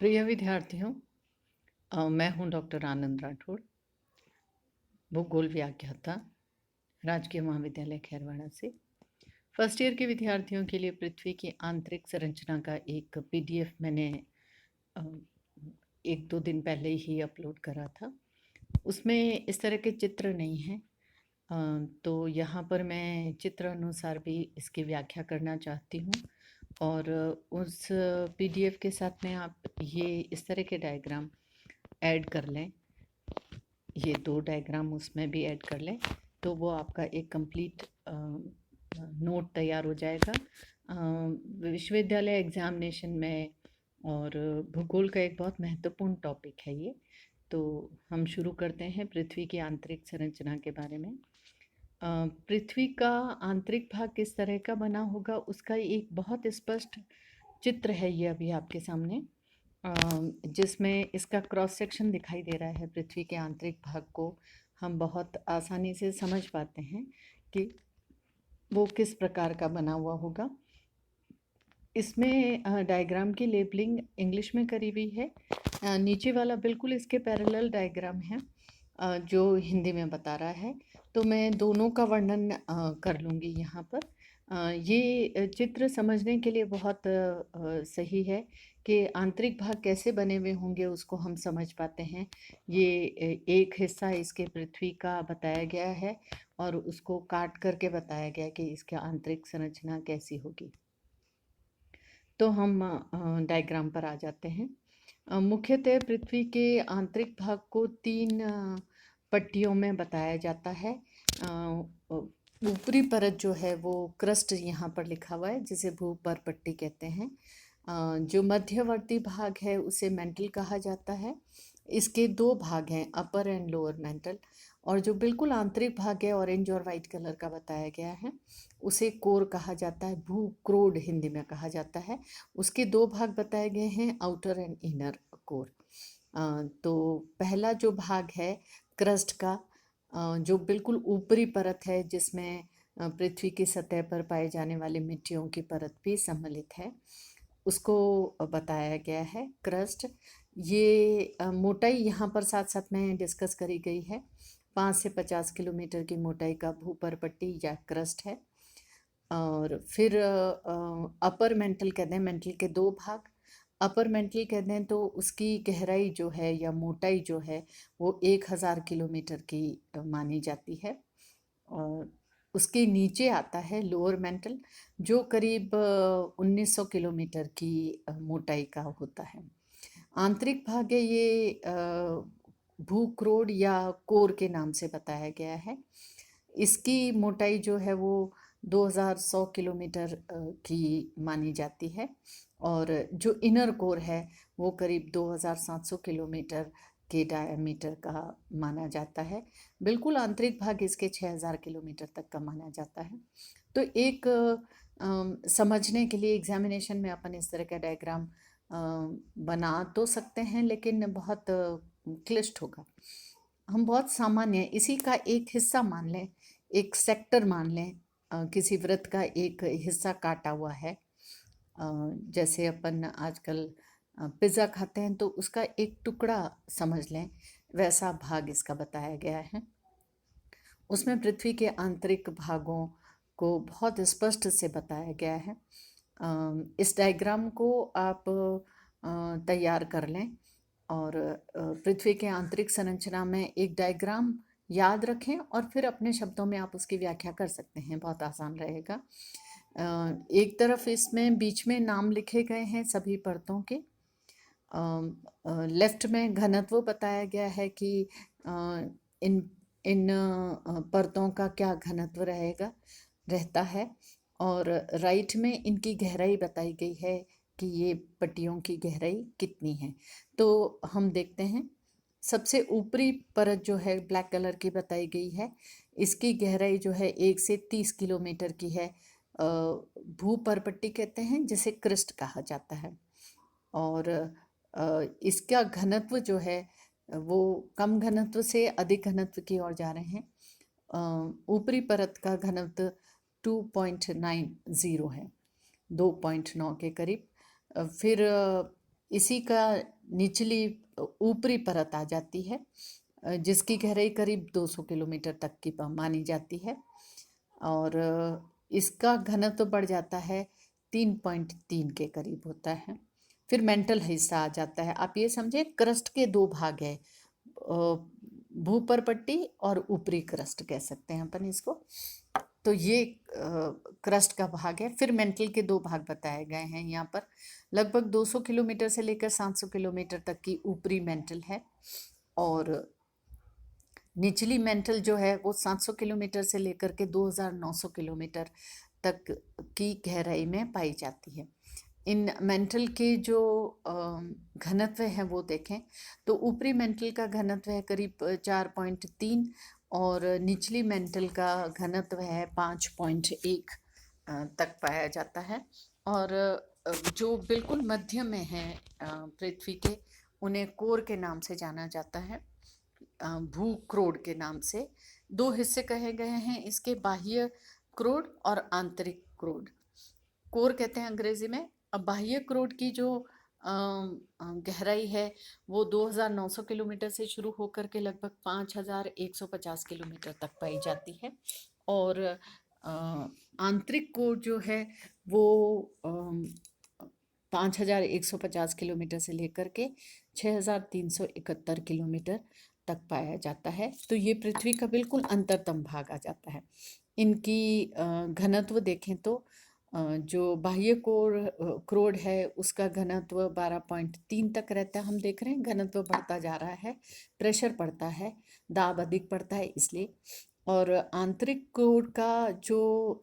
प्रिय विद्यार्थियों, मैं हूं डॉक्टर आनंद राठौड़, भूगोल व्याख्याता, राजकीय महाविद्यालय खैरवाड़ा से। फर्स्ट ईयर के विद्यार्थियों के लिए पृथ्वी की आंतरिक संरचना का एक पीडीएफ मैंने अ, 1-2 दिन पहले ही अपलोड करा था। उसमें इस तरह के चित्र नहीं हैं, तो यहाँ पर मैं चित्र अनुसार भी इसकी व्याख्या करना चाहती हूँ। और उस पीडीएफ के साथ में आप ये इस तरह के डायग्राम ऐड कर लें, ये 2 डायग्राम उसमें भी ऐड कर लें, तो वो आपका एक कंप्लीट नोट तैयार हो जाएगा। विश्वविद्यालय एग्जामिनेशन में और भूगोल का एक बहुत महत्वपूर्ण टॉपिक है ये। तो हम शुरू करते हैं पृथ्वी की आंतरिक संरचना के बारे में। पृथ्वी का आंतरिक भाग किस तरह का बना होगा, उसका एक बहुत स्पष्ट चित्र है ये अभी आपके सामने, जिसमें इसका क्रॉस सेक्शन दिखाई दे रहा है। पृथ्वी के आंतरिक भाग को हम बहुत आसानी से समझ पाते हैं कि वो किस प्रकार का बना हुआ होगा। इसमें डायग्राम की लेबलिंग इंग्लिश में करी हुई है। नीचे वाला बिल्कुल इसके पैरेलल डायग्राम है जो हिंदी में बता रहा है, तो मैं दोनों का वर्णन कर लूँगी यहाँ पर। ये चित्र समझने के लिए बहुत सही है कि आंतरिक भाग कैसे बने हुए होंगे, उसको हम समझ पाते हैं। ये एक हिस्सा इसके पृथ्वी का बताया गया है और उसको काट करके बताया गया कि इसकी आंतरिक संरचना कैसी होगी। तो हम डायग्राम पर आ जाते हैं। मुख्यतः पृथ्वी के आंतरिक भाग को 3 पट्टियों में बताया जाता है। ऊपरी परत जो है वो क्रस्ट यहाँ पर लिखा हुआ है, जिसे भूपर पट्टी कहते हैं। जो मध्यवर्ती भाग है उसे मेंटल कहा जाता है। इसके 2 भाग हैं, अपर एंड लोअर मेंटल। और जो बिल्कुल आंतरिक भाग है, ऑरेंज और वाइट कलर का बताया गया है, उसे कोर कहा जाता है, भूक्रोड हिंदी में कहा जाता है। उसके 2 भाग बताए गए हैं, आउटर एंड इनर कोर। तो पहला जो भाग है क्रस्ट का, जो बिल्कुल ऊपरी परत है, जिसमें पृथ्वी की सतह पर पाए जाने वाले मिट्टियों की परत भी सम्मिलित है, उसको बताया गया है क्रस्ट। ये मोटाई यहाँ पर साथ साथ में डिस्कस करी गई है। 5 से 50 किलोमीटर की मोटाई का भूपरपट्टी या क्रस्ट है। और फिर अपर मेंटल कहते हैं, मेंटल के 2 भाग। अपर मेंटल कहते हैं तो उसकी गहराई जो है या मोटाई जो है वो 1000 किलोमीटर की मानी जाती है। और उसके नीचे आता है लोअर मेंटल, जो करीब 1900 किलोमीटर की मोटाई का होता है। आंतरिक भाग है ये भूक्रोड या कोर के नाम से बताया गया है। इसकी मोटाई जो है वो 2100 किलोमीटर की मानी जाती है। और जो इनर कोर है वो करीब 2700 किलोमीटर के डायमीटर का माना जाता है। बिल्कुल आंतरिक भाग इसके 6000 किलोमीटर तक का माना जाता है। तो एक समझने के लिए एग्जामिनेशन में अपन इस तरह का डायग्राम बना तो सकते हैं, लेकिन बहुत क्लिष्ट होगा। हम बहुत सामान्य इसी का एक हिस्सा मान लें, एक सेक्टर मान लें, किसी वृत्त का एक हिस्सा काटा हुआ है। जैसे अपन आजकल पिज़्ज़ा खाते हैं तो उसका एक टुकड़ा समझ लें, वैसा भाग इसका बताया गया है। उसमें पृथ्वी के आंतरिक भागों को बहुत स्पष्ट से बताया गया है। इस डायग्राम को आप तैयार कर लें और पृथ्वी के आंतरिक संरचना में एक डायग्राम याद रखें और फिर अपने शब्दों में आप उसकी व्याख्या कर सकते हैं, बहुत आसान रहेगा। एक तरफ इसमें बीच में नाम लिखे गए हैं सभी परतों के। लेफ्ट में घनत्व बताया गया है कि इन इन परतों का क्या घनत्व रहता है। और राइट में इनकी गहराई बताई गई है कि ये पट्टियों की गहराई कितनी है। तो हम देखते हैं, सबसे ऊपरी परत जो है ब्लैक कलर की बताई गई है, इसकी गहराई जो है 1 से 30 किलोमीटर की है। भूपरपट्टी कहते हैं, जिसे क्रिस्ट कहा जाता है। और इसका घनत्व जो है वो कम घनत्व से अधिक घनत्व की ओर जा रहे हैं। ऊपरी परत का घनत्व 2.90 है, 2.9 के करीब। फिर इसी का निचली ऊपरी परत आ जाती है, जिसकी गहराई करीब 200 किलोमीटर तक की मानी जाती है। और इसका घनत्व बढ़ जाता है 3.3 के करीब होता है। फिर मेंटल हिस्सा आ जाता है। आप ये समझे क्रस्ट के दो भाग है, भूपर्पट्टी और ऊपरी क्रस्ट कह सकते हैं अपन इसको। तो ये क्रस्ट का भाग है। फिर मेंटल के दो भाग बताए गए हैं यहाँ पर। लगभग 200 किलोमीटर से लेकर 700 किलोमीटर तक की ऊपरी मेंटल है, और निचली मेंटल जो है वो 700 किलोमीटर से लेकर के 2900 किलोमीटर तक की गहराई में पाई जाती है। इन मेंटल के जो घनत्व है वो देखें तो ऊपरी मेंटल का घनत्व है करीब 4.3, और निचली मेंटल का घनत्व है 5.1 तक पाया जाता है। और जो बिल्कुल मध्य में है पृथ्वी के, उन्हें कोर के नाम से जाना जाता है, भूक्रोड के नाम से। दो हिस्से कहे गए हैं इसके, बाह्य क्रोड और आंतरिक क्रोड। कोर कहते हैं अंग्रेजी में। अब बाह्य क्रोड की जो गहराई है वो 2900 किलोमीटर से शुरू होकर के लगभग 5150 किलोमीटर तक पाई जाती है। और आंतरिक कोर जो है वो 5150 किलोमीटर से लेकर के 6371 किलोमीटर तक पाया जाता है। तो ये पृथ्वी का बिल्कुल अंतरतम भाग आ जाता है। इनकी घनत्व देखें तो जो बाह्य क्रोड है उसका घनत्व 12.3 तक रहता है। हम देख रहे हैं घनत्व बढ़ता जा रहा है, प्रेशर पड़ता है, दाब अधिक पड़ता है इसलिए। और आंतरिक क्रोड का जो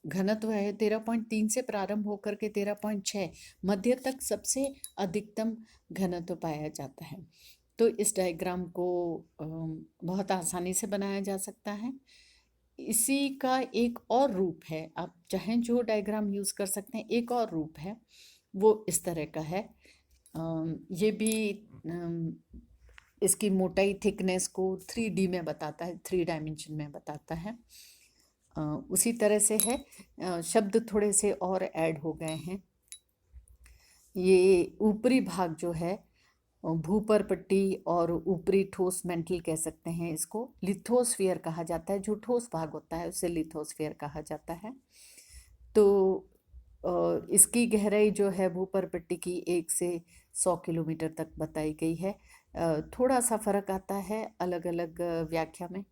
घनत्व है 13.3 से प्रारंभ होकर के 13.6 मध्य तक सबसे अधिकतम घनत्व पाया जाता है। तो इस डायग्राम को बहुत आसानी से बनाया जा सकता है। इसी का एक और रूप है, आप चाहें जो डायग्राम यूज़ कर सकते हैं। एक और रूप है वो इस तरह का है। ये भी इसकी मोटाई थिकनेस को 3D में बताता है, 3 डायमेंशन में बताता है। उसी तरह से है, शब्द थोड़े से और ऐड हो गए हैं। ये ऊपरी भाग जो है भूपर्पट्टी और ऊपरी ठोस मेंटल कह सकते हैं इसको। लिथोस्फीयर कहा जाता है, जो ठोस भाग होता है उसे लिथोस्फीयर कहा जाता है। तो इसकी गहराई जो है भूपर्पट्टी की 1 से 100 किलोमीटर तक बताई गई है। थोड़ा सा फर्क आता है अलग अलग व्याख्या में।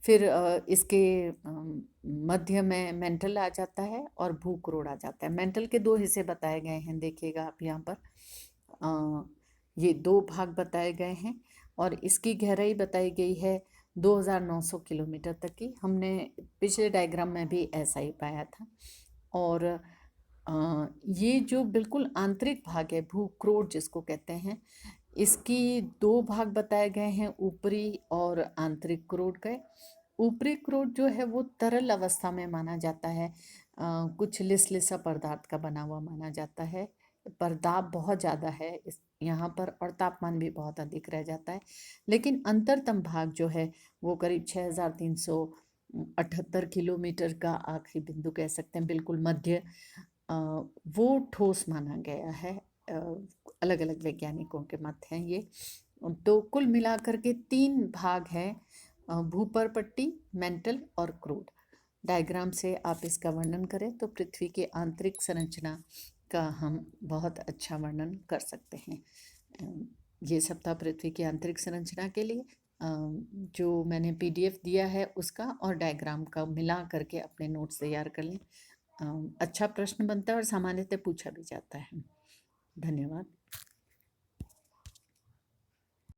फिर इसके मध्य में मेंटल आ जाता है और भूक्रोड आ जाता है। मेंटल के दो हिस्से बताए गए हैं, देखिएगा आप यहाँ पर। ये दो भाग बताए गए हैं और इसकी गहराई बताई गई है 2900 किलोमीटर तक की। हमने पिछले डायग्राम में भी ऐसा ही पाया था। और ये जो बिल्कुल आंतरिक भाग है भूक्रोड जिसको कहते हैं, इसकी दो भाग बताए गए हैं, ऊपरी और आंतरिक क्रोड के। ऊपरी क्रोड जो है वो तरल अवस्था में माना जाता है, कुछ लिसलिसा पदार्थ का बना हुआ माना जाता है, पर दाब बहुत ज़्यादा है इस यहाँ पर और तापमान भी बहुत अधिक रह जाता है। लेकिन अंतरतम भाग जो है वो करीब 6378 किलोमीटर का आखिरी बिंदु कह सकते हैं, बिल्कुल मध्य, वो ठोस माना गया है। अलग अलग वैज्ञानिकों के मत हैं ये। तो कुल मिलाकर के 3 भाग हैं, भूपर्पट्टी, मेंटल और क्रूड। डायग्राम से आप इसका वर्णन करें तो पृथ्वी की आंतरिक संरचना का हम बहुत अच्छा वर्णन कर सकते हैं। ये सब था पृथ्वी की आंतरिक संरचना के लिए। जो मैंने PDF दिया है उसका और डायग्राम का मिला करके अपने नोट्स तैयार कर लें। अच्छा प्रश्न बनता है और सामान्यतः पूछा भी जाता है। धन्यवाद।